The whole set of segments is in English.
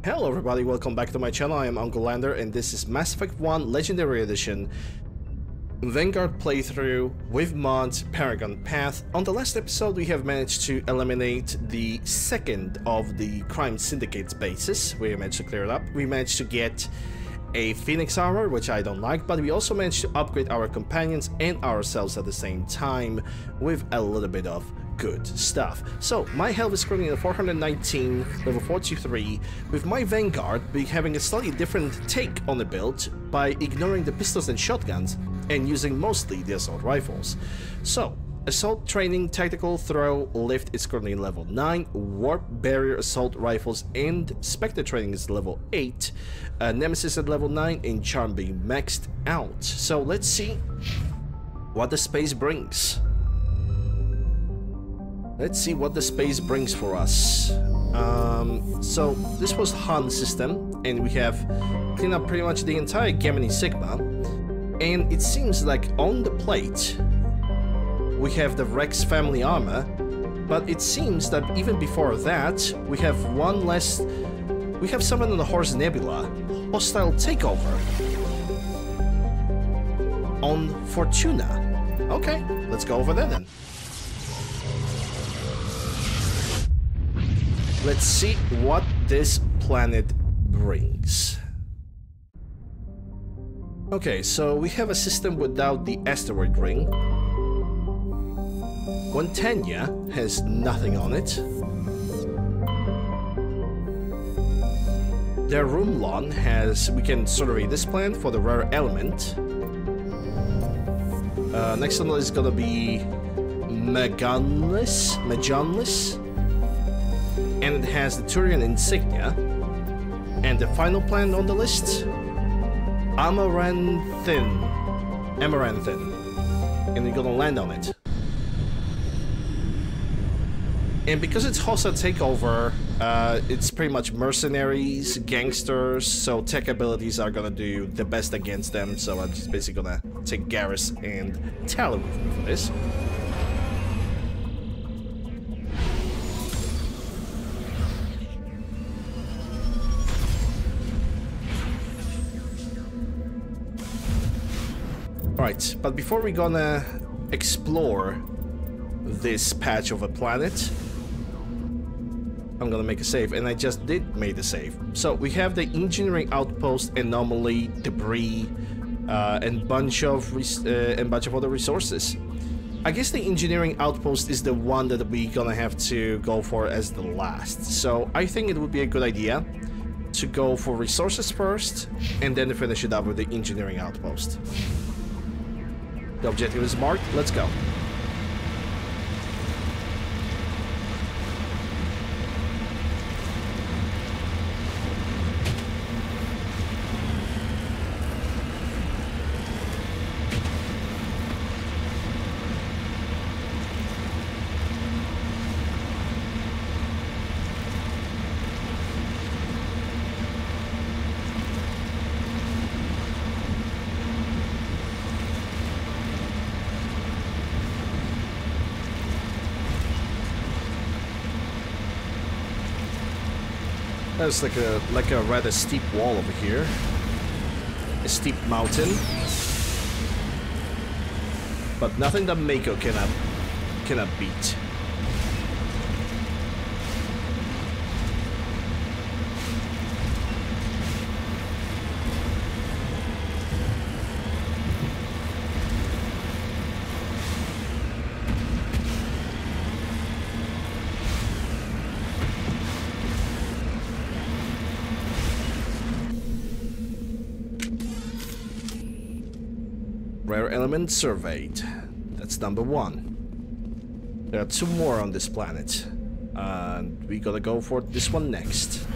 Hello everybody, welcome back to my channel. I am Uncle Lander and this is Mass Effect 1 Legendary Edition Vanguard playthrough with mods Paragon Path. On the last episode we have managed to eliminate the second of the crime syndicate's bases. We managed to clear it up. We managed to get a Phoenix armor, which I don't like, but we also managed to upgrade our companions and ourselves at the same time with a little bit of good stuff. So my health is currently at 419, level 43, with my Vanguard be having a slightly different take on the build by ignoring the pistols and shotguns and using mostly the assault rifles. So assault training, tactical throw, lift is currently level 9, warp barrier assault rifles and spectre training is level 8, nemesis at level 9 and charm being maxed out. So let's see what the space brings. Let's see what the space brings for us. So this was Han system, and we have cleaned up pretty much the entire Gemini Sigma. And it seems like on the plate we have the Rex family armor, but it seems that even before that we have one less. We have someone on the Horse Nebula, hostile takeover on Fortuna. Okay, let's go over there then. Let's see what this planet brings. Okay, so we have a system without the asteroid ring. Guantania has nothing on it. Their Rumlon has... we can sort of read this plan for the rare element. Next one is gonna be Maganless. And it has the Turian insignia. And the final planet on the list, Amaranthin. And we're gonna land on it. And because it's hostile takeover, it's pretty much mercenaries, gangsters, so tech abilities are gonna do the best against them. So I'm just basically gonna take Garrus and Tally with me for this. Right, but before we're gonna explore this patch of a planet, I'm gonna make a save, and I just did make the save. So we have the engineering outpost, anomaly, debris, and bunch of other resources. I guess the engineering outpost is the one that we're gonna have to go for as the last. So I think it would be a good idea to go for resources first, and then to finish it up with the engineering outpost. The objective is marked. Let's go. There's like a rather steep wall over here. A steep mountain. But nothing that Mako cannot beat. Rare element surveyed. That's number 1. There are 2 more on this planet. And we gotta go for this one next.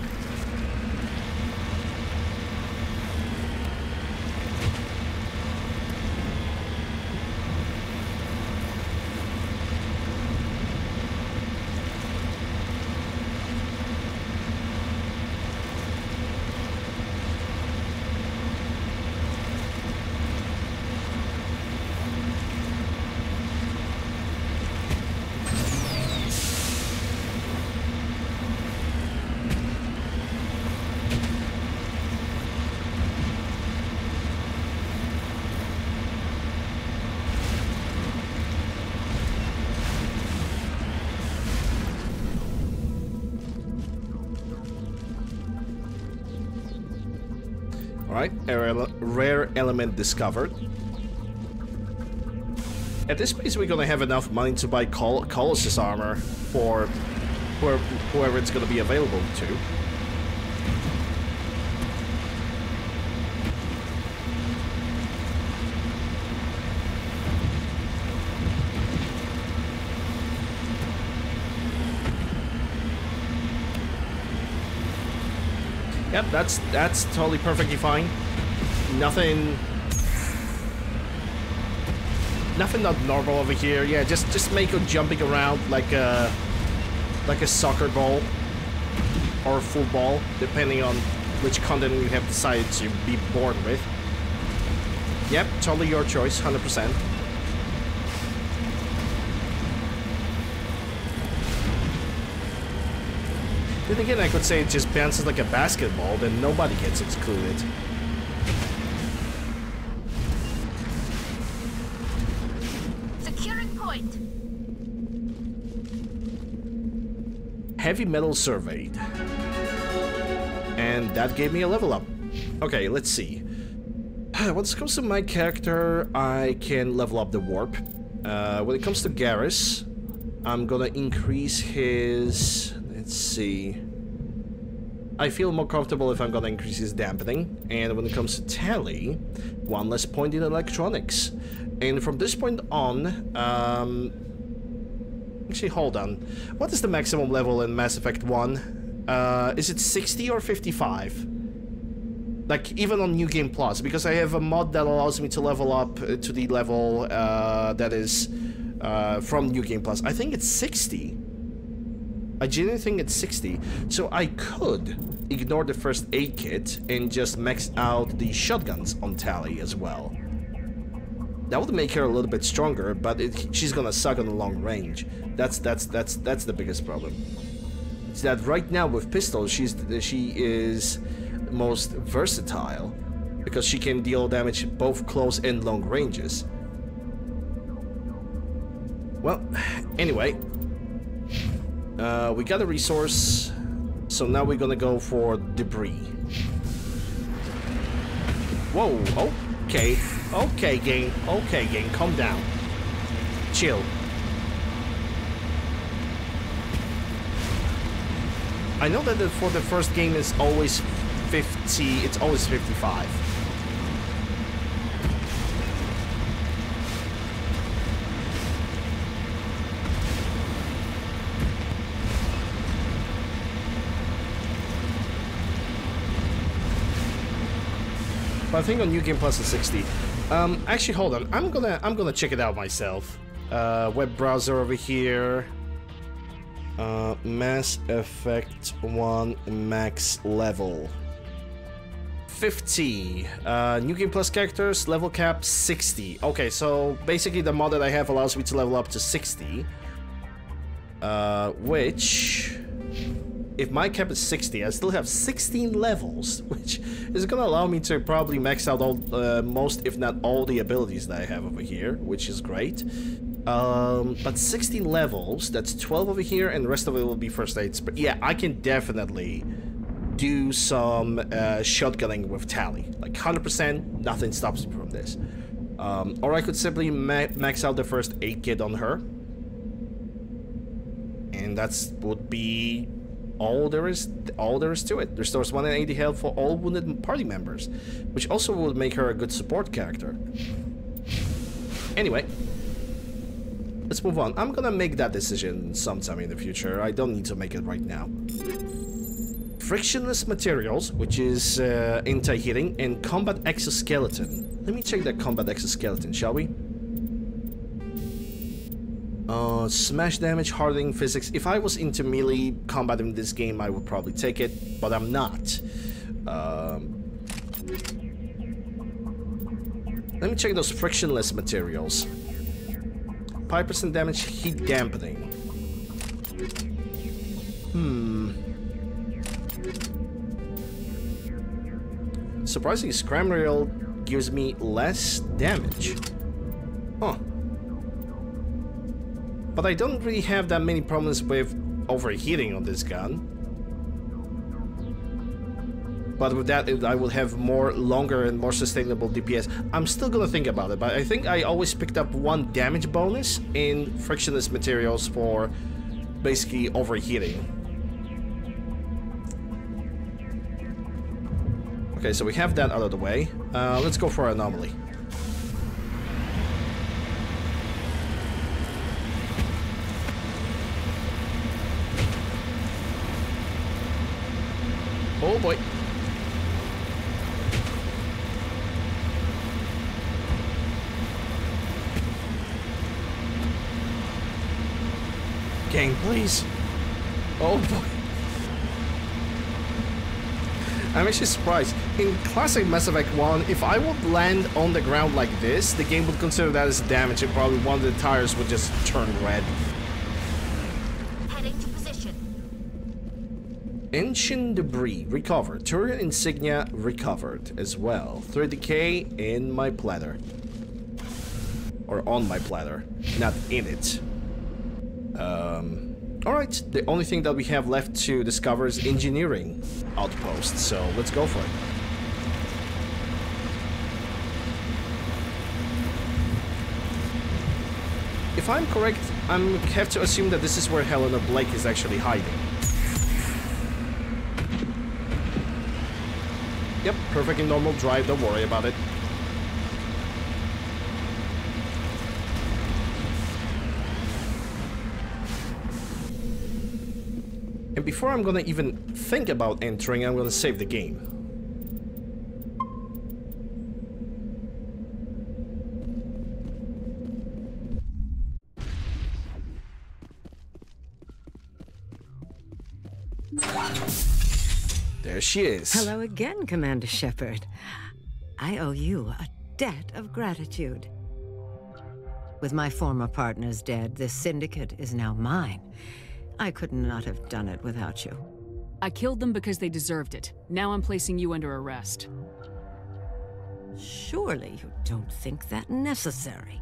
Alright, rare element discovered. At this pace, we're gonna have enough money to buy Colossus armor for whoever it's gonna be available to. Yep, that's totally perfectly fine. Nothing not normal over here. Yeah, just make it jumping around like a soccer ball or football, depending on which content you have decided to be born with. Yep, totally your choice, 100%. Then again, I could say it just bounces like a basketball, then nobody gets excluded. Securing point. Heavy metal surveyed. And that gave me a level up. Okay, let's see. When it comes to my character, I can level up the warp. When it comes to Garrus, I'm gonna increase his... Let's see. I feel more comfortable if I'm gonna increase his dampening. And when it comes to Tally, one less point in electronics. And from this point on, actually, hold on. What is the maximum level in Mass Effect 1? Is it 60 or 55? Like, even on New Game Plus, because I have a mod that allows me to level up to the level that is from New Game Plus. I think it's 60. I genuinely think it's 60, so I could ignore the first aid kit and just max out the shotguns on Tally as well. That would make her a little bit stronger, but she's gonna suck on the long range. That's the biggest problem. It's that right now with pistols, she is most versatile because she can deal damage both close and long ranges. Well, anyway. We got a resource, so now we're gonna go for debris. Whoa, okay, game, calm down. Chill. I know that for the first game is always 50, it's always 55. I think on New Game Plus is 60. Actually, hold on. I'm gonna check it out myself. Web browser over here. Mass Effect 1 max level 50. New Game Plus characters level cap 60. Okay, so basically the mod that I have allows me to level up to 60. Which, if my cap is 60, I still have 16 levels, which is gonna allow me to probably max out all, most, if not all, the abilities that I have over here, which is great. But 16 levels, that's 12 over here, and the rest of it will be first aids. But yeah, I can definitely do some shotgunning with Tally. Like 100%, nothing stops me from this. Or I could simply max out the first aid kit on her. And that's would be all there is to it. Restores 180 health for all wounded party members, which also would make her a good support character. Anyway, let's move on. I'm gonna make that decision sometime in the future. I don't need to make it right now. Frictionless materials, which is anti-hitting, and combat exoskeleton. Let me check that combat exoskeleton, shall we? Smash damage, hardening, physics. If I was into melee combat in this game, I would probably take it, but I'm not. Let me check those frictionless materials. 5% damage, heat dampening. Surprisingly, Scram Rail gives me less damage. Huh. But I don't really have that many problems with overheating on this gun. but with that I will have more longer and more sustainable DPS. I'm still gonna think about it, but I think I always picked up 1 damage bonus in frictionless materials for basically overheating. Okay, so we have that out of the way. Let's go for anomaly. Oh boy. Gang, please. Oh boy. I'm actually surprised. In classic Mass Effect 1, if I would land on the ground like this, the game would consider that as damage and probably one of the tires would just turn red. Heading to position. Ancient debris recovered. Turret insignia recovered as well. 30k in my platter. Or on my platter, not in it. Alright, the only thing that we have left to discover is engineering outpost, so let's go for it. If I'm correct, I have to assume that this is where Helena Blake is actually hiding. Yep, perfectly normal drive, don't worry about it. And before I'm gonna even think about entering, I'm gonna save the game. There she is. Hello again, Commander Shepard. I owe you a debt of gratitude. With my former partners dead, this syndicate is now mine. I could not have done it without you. I killed them because they deserved it. Now I'm placing you under arrest. Surely you don't think that necessary.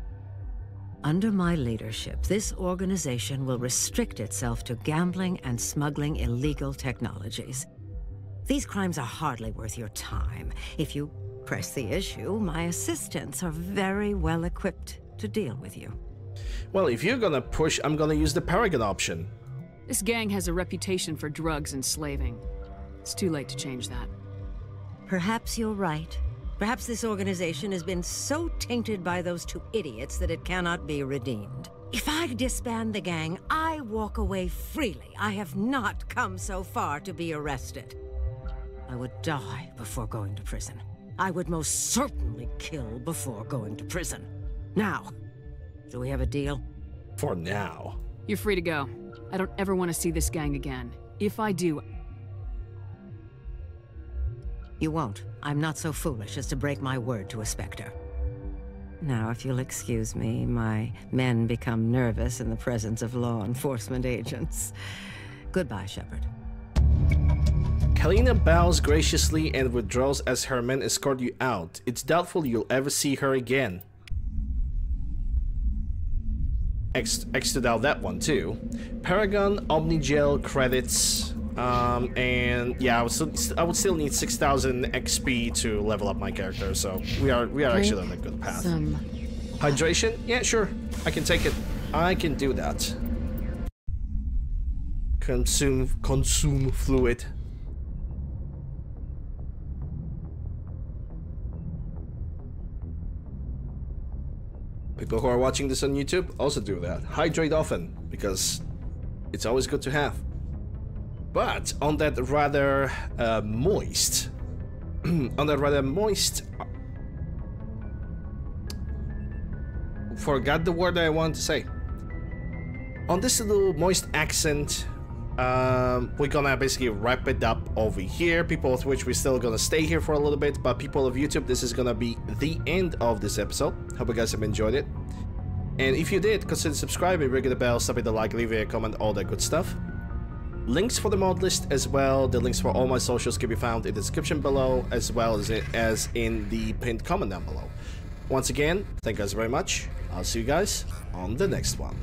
Under my leadership, this organization will restrict itself to gambling and smuggling illegal technologies. These crimes are hardly worth your time. If you press the issue, my assistants are very well equipped to deal with you. Well, if you're gonna push, I'm gonna use the Paragon option. This gang has a reputation for drugs and slaving. It's too late to change that. Perhaps you're right. Perhaps this organization has been so tainted by those 2 idiots that it cannot be redeemed. If I disband the gang, I walk away freely. I have not come so far to be arrested. I would die before going to prison. I would most certainly kill before going to prison. Now, do we have a deal? For now. You're free to go. I don't ever want to see this gang again. If I do... You won't. I'm not so foolish as to break my word to a Spectre. Now, if you'll excuse me, my men become nervous in the presence of law enforcement agents. Goodbye, Shepard. Helena bows graciously and withdraws as her men escort you out. It's doubtful you'll ever see her again. X to doubt that one too. Paragon, Omnigel credits, and yeah, I would still need 6,000 XP to level up my character. So we are actually on a good path. Hydration? Yeah, sure. I can take it. I can do that. Consume fluid. People who are watching this on YouTube also do that. Hydrate often, because it's always good to have. But on that rather moist, forgot the word I want to say. On this little moist accent, we're gonna basically wrap it up over here. People of Twitch, we're still gonna stay here for a little bit, but people of YouTube, this is gonna be the end of this episode. Hope you guys have enjoyed it. And if you did, consider subscribing, ring the bell, stop it, the like, leave a comment, all that good stuff. Links for the mod list as well, the links for all my socials can be found in the description below, as well as in the pinned comment down below. Once again, thank you guys very much. I'll see you guys on the next one.